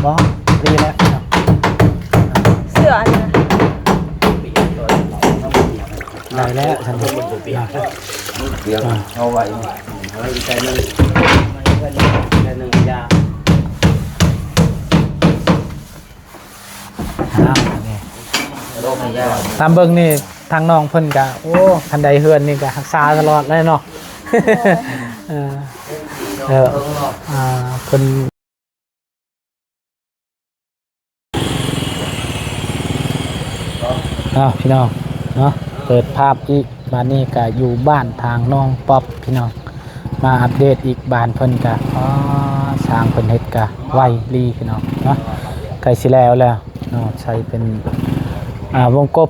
บ่ดีแล้วเสื้ออันนี้ได้แล้วฉันเดี๋ยวเอาไว้ใส่มันใส่หนึ่งยาตามเบิ่งนี่ทางน้องเพิ่นก็โอ้คันใดเฮือนนี่ก็รักษาตลอดเลยเนาะเพิ่นพี่น้องเนาะเปิดภาพอีกบ้านนี้ก็อยู่บ้านทางน้องป๊อบพี่น้องมาอัปเดตอีกบ้านเพิ่นก็สร้างเพิ่นเฮ็ดก็ไวลีพี่น้องเนาะใกล้สิแล้วเนาะใช้เป็นวงกบ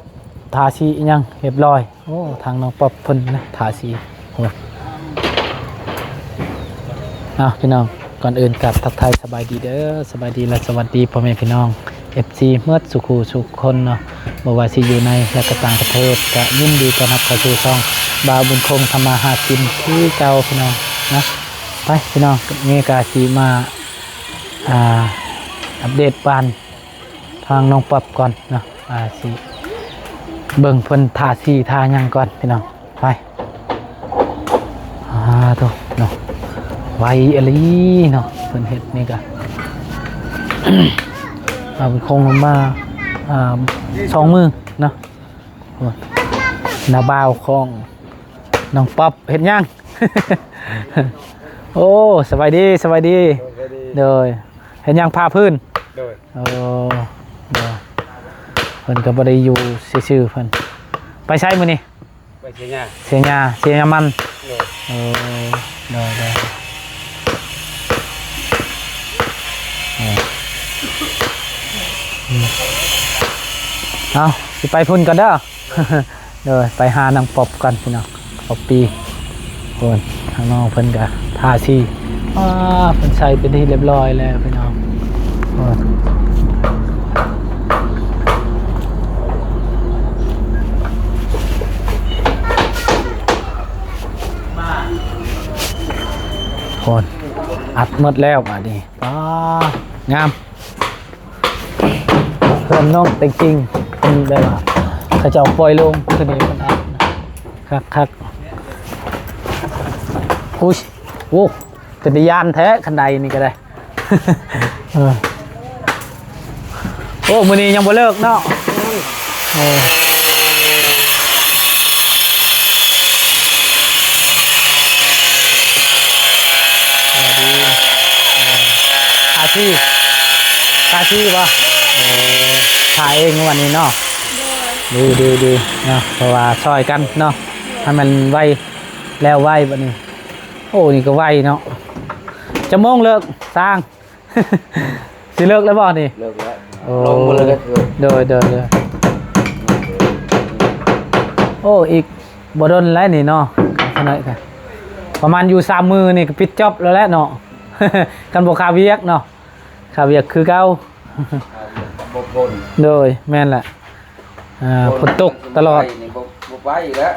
ทาสีอีหยังเรียบร้อยโอ้ทางน้องป๊อบเพิ่นนะทาสีโอ้พี่น้องก่อนอื่นกับทักทายสบายดีเด้อสบายดีและสวัสดีพ่อแม่พี่น้อง FC เมื่อสุขูสุขคนเนาะบ่ว่าสิอยู่ในและก็ต่างประเทศก็ยินดีต้อนรับเข้าสู่ช่องบ่าวบุญคงทำมาหากินที่เก่าพี่น้องนะไปพี่น้องนี่ก็สิมาอัปเดตบ้านทางน้องป๊อบก่อนเนาะสิเบิ่งเพิ่นทาสีทาหยังก่อนพี่น้องไปตัวเนาะไวอะไรเนาะเพิ่นเฮ็ดนี่ก็ คงมา2 มือเนาะหน้าบ่าวของน้องป๊อบเฮ็ดหยัง โอ้สบายดีสบายดีเด้อเฮ็ดหยังพาพื้นเด้อโอ้เด้อเพิ่นก็บ่ได้อยู่ซื่อๆเพิ่นไปใช้มื้อนี้ไปเสียยามันโอ้เด้อเอาสิไปพุ่นกันเด้อ เดี๋ยวไปหานางปอบกันพี่น้องปอบปีคนทางน้องเพิ่นก็ทาสีเพิ่นใส่เป็นที่เรียบร้อยแล้วพี่น้องคนอัดหมดแล้วมาดิงามเพิ่มน้องแต่จริงเป็นแบบว่าเขาจะเอาปล่อยลงคือนี่มันอัดคักอุ้ยโอ้เป็นยานแท้คันใดนี่ก็ได้ โอ้มื้อนี้ยังบ่เลิกเนาะโอ้ตาชีป่ะถ่ายเองวันนี้เนาะดีเนาะเพราะว่าช่วยกันเนาะให้มันไวแล้วไวแบบนี้โอ้นี่ก็ไวเนาะจะโมงเลิกสร้าง สิเลิกแล้วบ่นี่เลิกแล้วลงหมดเลยก็เดินโอ้อีกบ่โดนแล้วนี่เนาะขนาดกันประมาณอยู่3 มือนี่ก็ปิดจ็อบแล้วแหละเนาะ กันบ่คาเวียกเนาะคาเวียกคือเก่าโดยแม่นแหละฝนตกตลอดบุกไปอีกแล้ว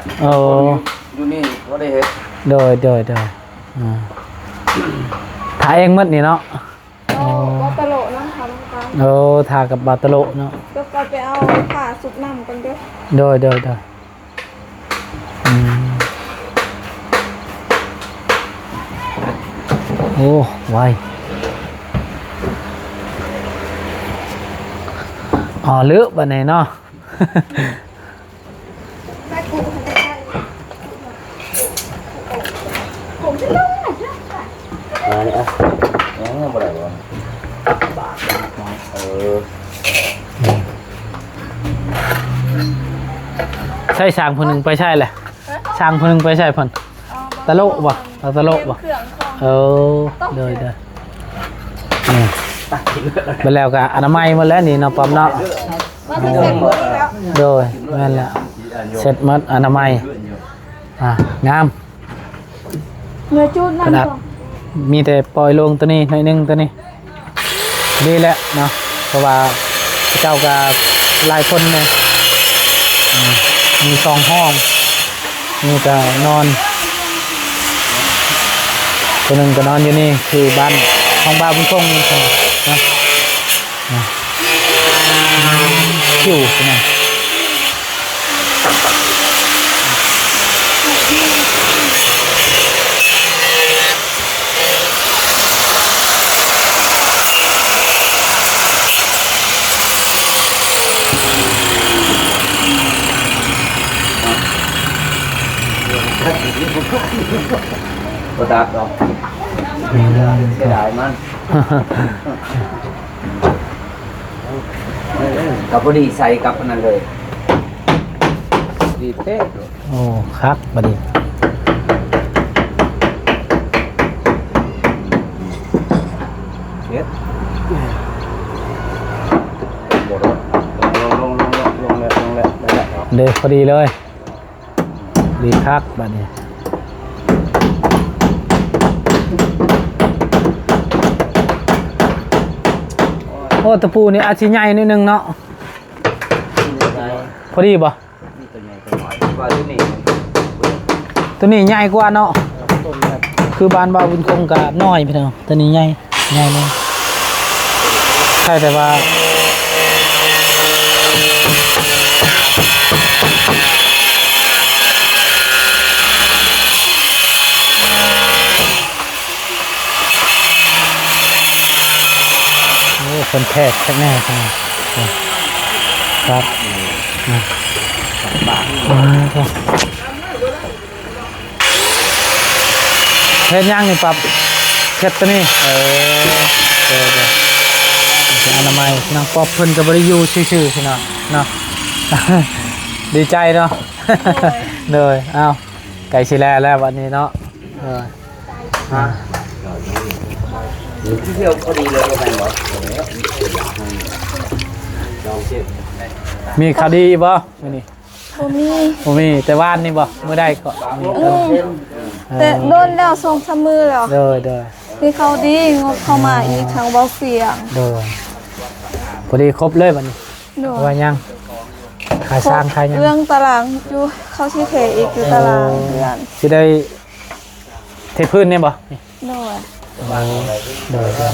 อยู่นี่ก็ได้เห็นโดยถ่ายเองหมดนี่เนาะบาตโลนะทำกันถ่ายกับบาตโลเนาะก็ไปเอาผ้าสุกน้ำกันเด้อโดยโอ้ไวเลือกบันไหนเนาะมาเนี่ยยังบ่ได้บ่ใช่ช่างคนหนึ่งไปใช่แหละช่างคนหนึ่งไปใช่พอนตะโลบ่ตะโลบ่เด้อไปแล้วก็อนามัยหมดแล้วนี่เนาะป๊อบเนาะโดยแม่นแล้วเสร็จหมดอนามัยงามเนื้อจุดนั่นมีแต่ปล่อยลงตัวนี้หน่อยนึงตัวนี้ดีแล้วเนาะเพราะว่าเจ้ากับหลายคนเนี่ยมี2 ห้องนี่ก็นอนตัวหนึ่งก็นอนอยู่นี่คือบ้านของบ้านบุญคงนะ อยู่ใช่ไหมก็ดับดอกเสียดายมันกับพอดีใส่กับนั่นเลยดีเท่ โอ้ครับบัดนี้ เช็ดหมดแล้วลงแล้วนั่นแหละ เด็กพอดีเลยดีครับบัดนี้โอ้ตะปูนี่อาจสิใหญ่นิดนึงเนาะพอดีบ่ นี่ตัวใหญ่ตัวน้อยว่าที่นี่ ตัวนี้ใหญ่กว่าเนาะคือบานบาบุญคงกะน้อยพี่น้องตัวนี้ใหญ่เลยใช่แต่ว่าโอ้คนแทกแน่ครับครับเฮ็ดย่างนี่ปรับเฮ็ดตัวนี้เดี๋ยวอนามัยนางปอบเพิ่นก็บ่ได้อยู่ซื่อๆพี่น้องเนาะ ดีใจเนาะ เลยอ้าวไก่สิแลแล้ววันนี้เนาะที่เที่ยวพอดีเลยก็ไปหมด มีข่าวดีบ่มื้อนี้ บ่มี แต่ว่านนี่บ่มื้อใดก็มี แต่โดนแล้ว2-3มื้อแล้ว เด้อ ที่เขาดีงบเข้ามาอีกทางเบาเสียง พอดีครบเลยบัดนี้ โด ว่ายังขายสร้างขายยัง เรื่องตารางอยู่เข้าที่เขอีกอยู่ตารางเดือน สิได้เทพื้นนี่บ่นี่ โดย เด้อ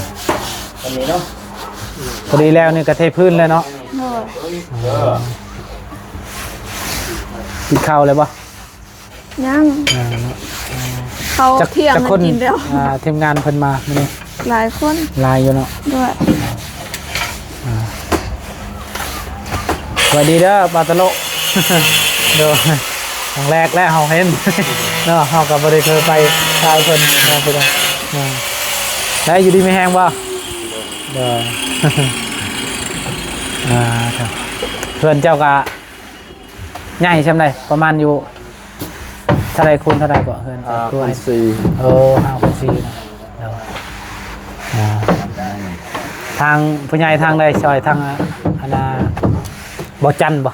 อันนี้เนาะ พอดีแล้วนี่ก็เทพื้นแล้วเนาะ โดย กินข้าวเลยบ่ ยังเขาเที่ยง จัก มา คน กินแล้ว ทีมงานเพิ่นมามื้อนี้ หลายคน ลายอยู่เนาะ ด้วย สวัสดีเด้อบาตะโล เด้อครั้งแรกแล้วเฮาเห็น เนาะเฮาก็บ่ได้เคยไปทายเพิ่นนะพี่น้องได้อยู่ดีไม่แห้งบ่เด้อ ครับเพื่อนเจ้าก็ใหญ่ใช่ไหมประมาณอยู่เท่าไรคูณเท่าไรก็เพื่อนคูณ5 คูณ 4นะเดี๋ยวทางผู้ใหญ่ทางใดซอยทางอันน่ะบ่จันบ่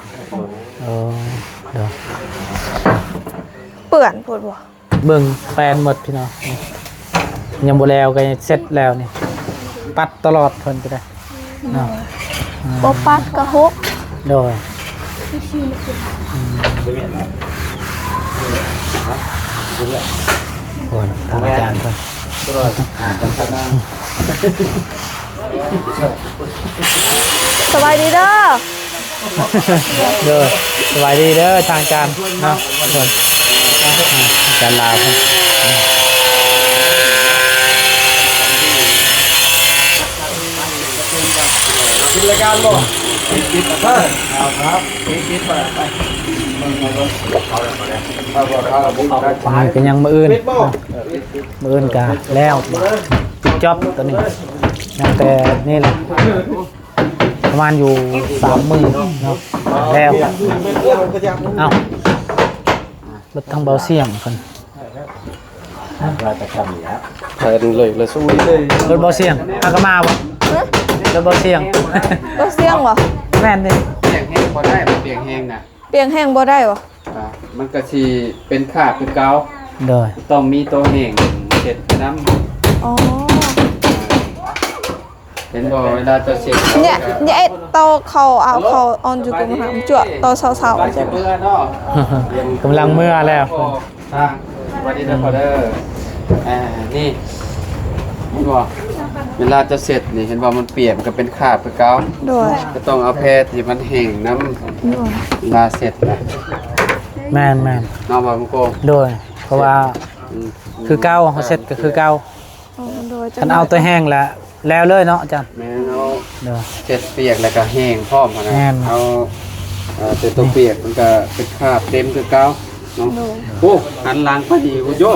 เดี๋ยว เปื่อนปวดบ่ เบิ่งแปลนหมดพี่น้องยังบ่แล้วก็เสร็จแล้วนี่ปัดตลอดเพิ่นก็ได้เนาะ บ่ปัดกระหก โดยโอ้ยทางอาจารย์เพิ่น สบายดีเด้อ เด้อสวัสดีเด้อทางการเนาะทุกคนอาจารย์ลาวครับ กินรายการบ่กินครับกินไปนี่ก็ยังมืออื่นมืออื่นกะแล้วปิดจ็อบตัวนี้ตั้งแต่นี่แหละประมาณอยู่3 มื้อเนาะแล้วเอ้ารถทางเบาเสียงคน เปิดเลยสู้เลย รถเบาเสียงอากมาบ่รถเบาเสียง บ่เสียงบ่ แม่นดิ เปียงแห้งพอได้เปียงแห้งนะ เปียงแห้งบ่ได้บ่ มันก็สิเป็นขาดคือเก่า โดย ต้องมีตัวแห้งเช็ดน้ อ๋อ ำเห็นบ่เวลาจะเช็ด เนี่ยไอ้เตาเขาเอาเขาออนอยู่ตรงหางจั่วเตาเสา ไป ๆ เช็ จ้ะ ดเมื่อเนาะ กำลังเมื่อแล้ว ทางวันนี้เด้อพอเด้อนี่นี่บ่ เวลาจะเสร็จนี่เห็นว่ามันเปียกมันก็เป็นคราบคือเก่า โดย ก็ต้องเอาแพรที่มันแห้งน้ำ โดย เวลาเสร็จนะ แม่นแม่น เนาะบ่มึงโก โดยเพราะว่า อืม คือเก่าเฮาเสร็จก็คือเก่า โดย คันเอาตัวแห้งแล้วเลยเนาะอาจารย์ แม่นเอา เด้อ เสร็จเปียกแล้วก็แห้งพร้อมหั้นนะ แม่น เอาแต่ตัวเปียกมันก็เป็นคราบเต็มคือเก่าเนาะ โดย โอ้หันหลังพอดีกูโยก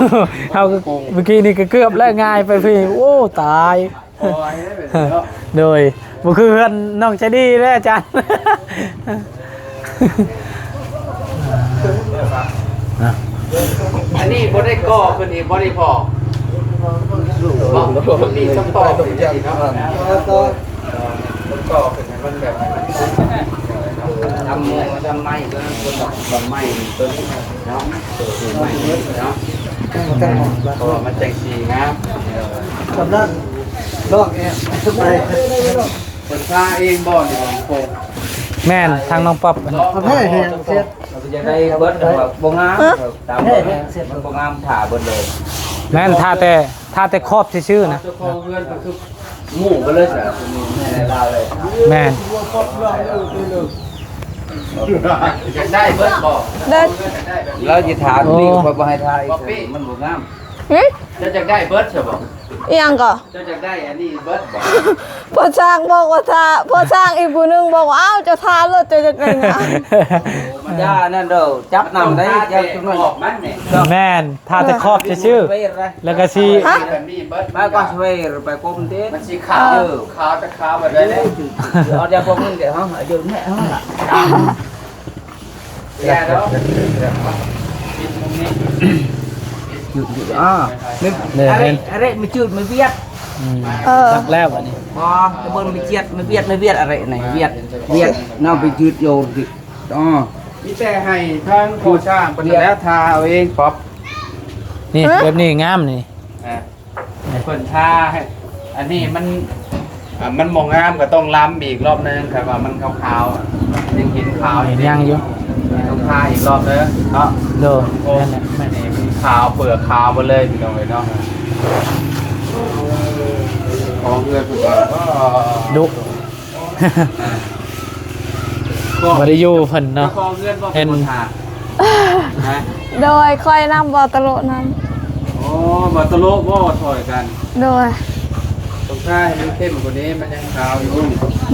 เฮาก็เมื่อกี้นี่ก็เกือบแล้วง่ายไปพี่โอ้ตาย โอ้ยได้แบบนี้เนาะ โดยบ่คือเพื่อนน้องใจดีเด้ออาจารย์ อันนี้บ่ได้ก่อขึ้นอีกบ่ได้พอบ่นี่ต้องต่อขึ้นอีกเนาะต้องต่อขึ้นให้มันแบบทำไม้ตัวนั้นตัวดอกไม้ตัวนี้เนาะตัวไม้เนาะเพราะว่ามันจังสีงาม กำลังลอกเนี่ยทำไม คนผ้าเองบ่นี่ของโคง แม่นทางน้องป๊อบอัน ทำให้แหงเสร็จ เราจะได้เบิดแบบบ่งามตามเบิดมันบ่งามถ่าเบิดเลย แม่นท่าแต่ครอบชื่อๆนะ เจ้าของเพื่อนก็คือหมู่ไปเลยจ้ะ ในลาวเลย แม่น อยากได้เบิดบ่ ได้ เราจะถ่านี่ก็บ่ให้ถ่าอีกมันบ่งาม หึ เจ้าอยากได้เบิดใช่บ่ อีหยังก็ เจ้าอยากได้อันนี้เบิดบ่ พ่อช่างบอกว่าทาพ่อช่างอีกผู้หนึงบอกว่าอ้าวเจะทารถจะได้งาม ย่านั่นเด้อจับนำได้ จะ จับ ออกมันนี่ แม่นท่าแต่ครอบชื่อๆแล้วก็สิ แบบนี้เบิด มาก็ช่วยไปกรมเทศ มันสีขาวขาวจะขาวแบบนี้ เอาจะพวกมึงเดี๋ยวเฮาอยู่แม่เฮาล่ะ แย่แล้วปิดมุมนี้ อยู่ไม่อะไรไม่จืดไม่เวียด อืมสักแล้วอันนี้ บ่ตะเบิ่นไม่เจียดไม่เวียดไม่เวียดอะไรไหนเวียดน่าไปจืดโยดิอ๋อ มีแต่ให้ทางโคช่างเป็นแล้วทาเอาเองป๊อป นี่แบบนี้งามนี่ เพิ่นทาให้อันนี้มันมองงามก็ต้องล้ำอีกรอบนึงครับว่ามันขาวๆยังเห็นขาว เห็นยังอยู่ ต้องทาอีกรอบนึงเนาะ โดย โอ้ นั่นแหละ ไม่นี่มันขาวเปลือกขาวหมดเลยพี่น้องเอ้ยเนาะของเพื่อนเพิ่นก็ ดุ บ่ได้อยู่เพิ่นเนาะ ของเพื่อนบ่ เห็ เป็น น คนทานะ โดยค่อยนำบ่ตะโลน โอ้บ่ตะโลบ่ถอยกัน ำโดย ตรงท้ายมันเข้มกว่านี้มันยังขาวอยู่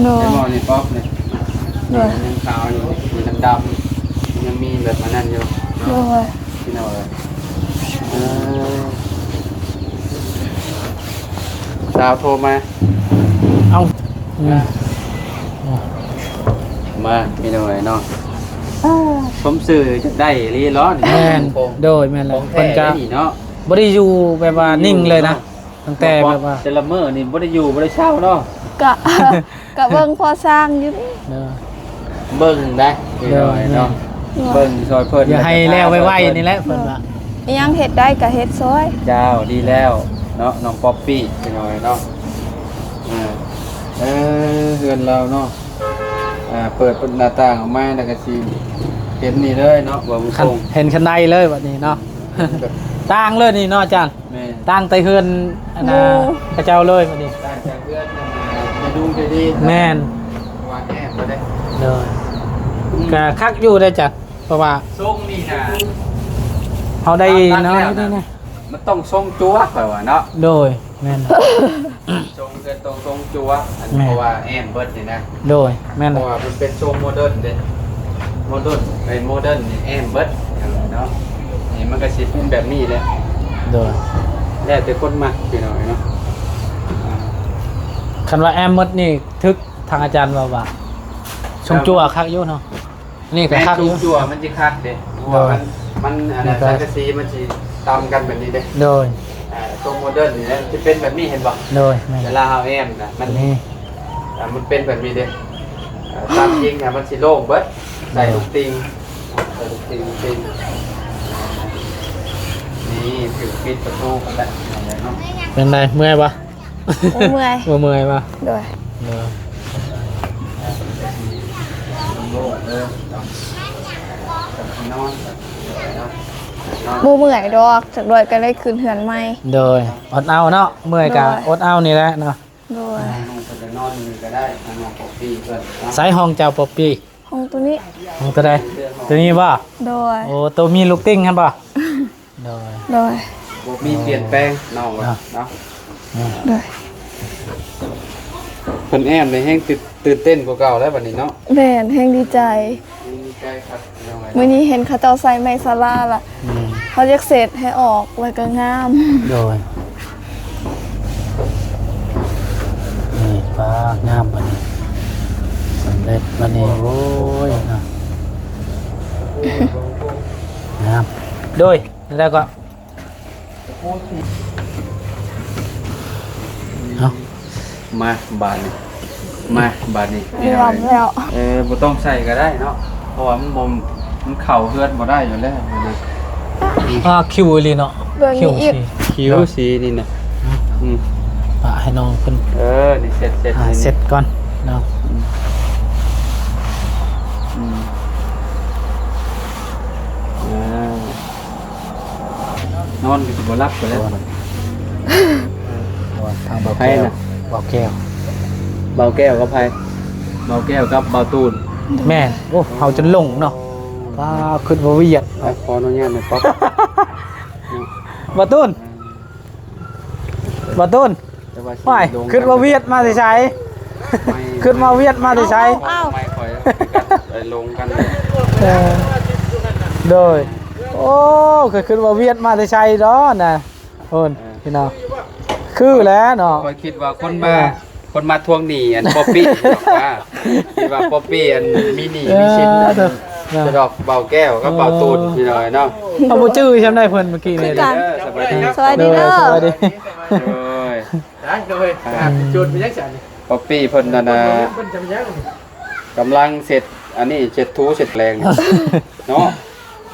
โดย ไอ้หมอนี่ป๊อปเนี่ย โดย มันยังขาวอยู่มีดำๆยังมีแบบนั้นอยู่ โดย พี่น้องเลยสาวโทรมา เอาอืม มาพี่น้องเลยเนาะผมซื้อจะได้รีร้อน แม่นโดยแม่นแหละ ของ เพิ่ แท้ นก็ นี่เนาะ บ่ได้อยู่แบบว่านิ่งเลยนะตั้งแต่แบบว่า เจละเมอนี่บ่ได้อยู่บ่ได้เช่าเนาะ กะ กะเบิ่งพ่อสร้างอยู่นี่ เด้อ เบิ่งได้พี่น้องเนาะเบิ่งซอยเพิ่น อย่าให้แล้วไวๆนี่แหละเพิ่นว่า อีหยังเฮ็ดได้ก็เฮ็ดซอย เจ้าดีแล้วเนาะน้องป๊อปปี้พี่น้องเนาะเฮือนเราเนาะเปิดหน้าต่างออกมาแล้วก็สิเห็นนี่เลยเนาะว่ามัน คัน ตรง เห็นคันใดเลยบัดนี้เนาะ ต่างเลยนี่เนาะอาจารย์ แม่ ต่างไตเฮือนอันน่ะพระเจ้าเลยบัดนี้ ต่างจากเพื่อนจะดูจะดี แม่น วางแอบบ่ได้ เด้อก็คักอยู่ได้จ้ะเพราะว่า ทรงนี่นะ เฮาได้เนาะนี่นะ มันต้องทรงจั๊วข่อยว่าเนาะ โดยแม่น ทรงเกินตรงทรงจั๊วอัน แม่ เพราะว่าแอมเบิดนี่นะ โดยแม่น เพราะว่ามันเป็นทรงโมเดิร์นเด้โมเดิร์นเป็นโมเดิร์นนี่แอมเบิดเนาะนี่มันก็สิเป็นแบบนี้แหละ โดย แล้วแต่คนมักพี่น้อยเนาะ คันว่าแอมมดนี่ทึกทางอาจารย์ว่าชมจั่วคักอยู่เนาะนี่ก็ แม่ คัก ทร อง ยู่ จั๊วมันสิคักเด้เพราะว่ามันอันนั้นสังกะสีมันสิตามกันแบบนี้เด้ โดย ทรงโมเดิร์นนี่นะจะเป็นแบบนี้เห็นบ่ โดยแม่น เวลาเฮาแอมนะมัน นี่ มันเป็นแบบนี้เด้ตามจริงมันสิโล่งเบิดใส่ลูกติงใส่ลูกติงนี่ผิวปิดประตูกันแหละเนาะ เป็นไงเมื่อยปะ บ่เมื่อย เมื่อยปะ โดย เด้อ โล่งเลยนอนนอน บ่เมื่อยดอกจากด้วยก็เลยคืนเหือนใหม่ โดยอดเอาเนาะเมื่อยกะ โดย อดเอานี่แหละเนาะ โดย น้องคนจะนอนนี่ก็ได้น้องปกปีเพื่อนเนาะ สายห้องเจ้าป๊อปปี้ ห้องตัวนี้ ห้องตัวใดตัวนี้บ่ โดย โอ้ตัวมีลูกติ้งครับบ่โดย โดย บ่มีเปลี่ยนแปลงน้องว่าเนาะ โดย เพิ่นแอมเลยแฮงตื่นเต้นกว่าเก่าแล้วบัดนี้เนาะ แม่นแห่งดีใจ ดีใจครับน้องไว้ มื้อนี้เห็นเขาเจ้าใส่ไม้ซาลาล่ะ อืม เขาเรียกเศษให้ออกแล้วก็งาม โดยนี่ฟ้างามบัดนี้สำเร็จบัดนี้โอ้ยนะงามโดยแล้วก็เอา มาบาดนี้มาบาดนี้ ไม่รับแล้ว บ่ต้องใส่ก็ได้เนาะเพราะว่ามันเข้าเฮือนบ่ได้อยู่แล้วนะ คิวอีหลีเนาะ เบิ่ง คิว นี่อีก คิ คิ ว วสีนี่นะอืม ให้น้องเพิ่น นี่เสร็จ เส นี่ ร็จก่อนเนาะ อืมนอนก็สิบ่รับไปแล้ว ทางเบา ใคร แก้ว น่ะ เบาแก้ว เบาแก้วกับไผเบาแก้วกับเบาตูน แม่นโอ้เฮาจนหลงเนาะป้าขึ้นบ่เวียด ขออนุญาตหน่อยป๊อป บ่ตุ้นบ่ตุ้น แต่ว่าสิ ว้าย ลง ขึ้นบ่เวียดมาสิใช้ ไม่ ขึ้นมาเวียดมาสิใช้ ไม่ค่อยไปลงกันเลย เออโดยโอ้คือขึ้นมาเวียดมาสิใช้ดอน่ะโอนพี่น้องคือแล้วเนาะ คอยคิดว่าคนมาทวงหนี้อันป๊อปปี้บอกว่าคิดว่าป๊อปปี้อันมีหนี้มีสิน เด้อ จะดอกเบาแก้วกับเบาตูนพี่น้อยเนาะ เอาบ่ชื่อจำได้เพิ่นเมื่อกี้นี่ กัน สบายดี สวัสดีเด้อ สวัสดี โอ้ย โดยจุดไปยังไง ป๊อปปี้เพิ่นนั่นน่ะกำลังเสร็จอันนี้เสร็จทูเสร็จแรงเนาะ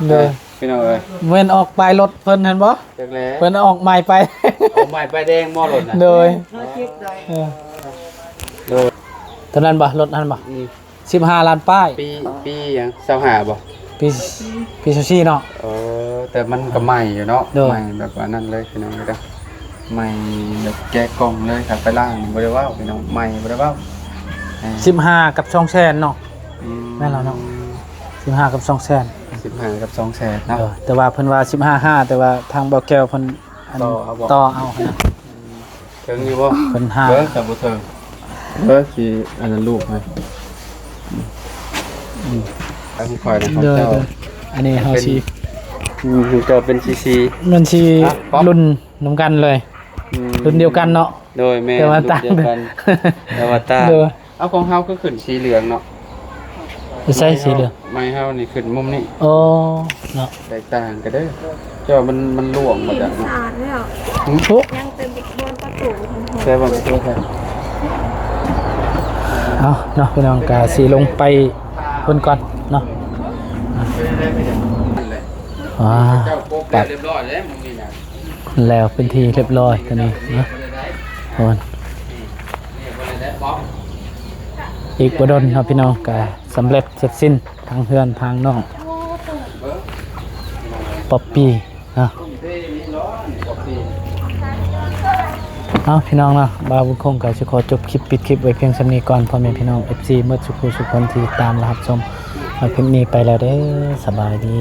เด้อ พี่น้องเอ้ย เว้นออกไปรถเพิ่นเห็นบ่ จักแล้ว เพิ่นออกใหม่ไป เอาไม้ไปแดงหม้อหล่นน่ะ โดยเออ โดย ตอนนั้นบ่รถนั้นบ่ อืม 15ล้านป้าย ปีหยัง25บ่ ปีซูเนาะ แต่มันก็ใหม่อยู่เนาะ โดย ใหม่แบบว่านั่นเลยพี่น้องเด้อใหม่แบบแกะกล่องเลยครับไปล่างนี่บ่ได้ว้าวพี่น้องใหม่บ่ได้ว้าว 15กับ200,000เนาะ แม่นแล้วเนาะ 15กับ200,000 15กับ200,000เนาะ แต่ว่าเพิ่นว่า15.5แต่ว่าทางบ่แก้วเพิ่นอัน ต่อเอาบ่ ต่อเอานะ ถึงอยู่บ่ เพิ่นห้า เบิ่งแต่บ่ถึงสิอันนั้นลูกให้อันนี้ค่อยนะครั เด้อ เจ้า อันนี้เฮาสิ เจ้าเป็นซีซี มันสิ ป๊อป รุ่นนํกันเลย รุ่นเดียวกันเนาะ โดยแม่ แต่ว่าต่าง ลูกเดียวกันแต่ว่าต่าง เด้อ เอาของเฮาคือขึ้นสีเหลืองเนาะ ใส่สีเหลือง ไม้เฮานี่ขึ้นมุมนี้ โอ้เนาะ แตกต่างกันเด้อเจ้ามันหลวมมาจากเนาะ อ่านแล้ว โอ้ ยังเต็มบนประตู แต่ว่ามันตัวแท้ เอาเนาะพี่น้องก็สิลงไปเพิ่นก่อนเนาะว้า เจ้าโป๊กเรียบร้อยแล้วมึงนี่นะ แล้วเป็นที่เรียบร้อยกันนี้เนาะโอน อีกบ่ดนครับพี่น้องก็สำเร็จเสร็จสิ้นทางเฮือนทางน้องป๊อปปี้เนาะเอาพี่น้องเนาะบาวบุญคงก็สิขอจบคลิปปิดคลิปไว้เพียงส่ำนี้ก่อนพ่อแม่พี่น้อง FC เมื่อสุขสุขคนที่ตามรับชมเอาคลิปนี้ไปแล้วเด้อสบายดี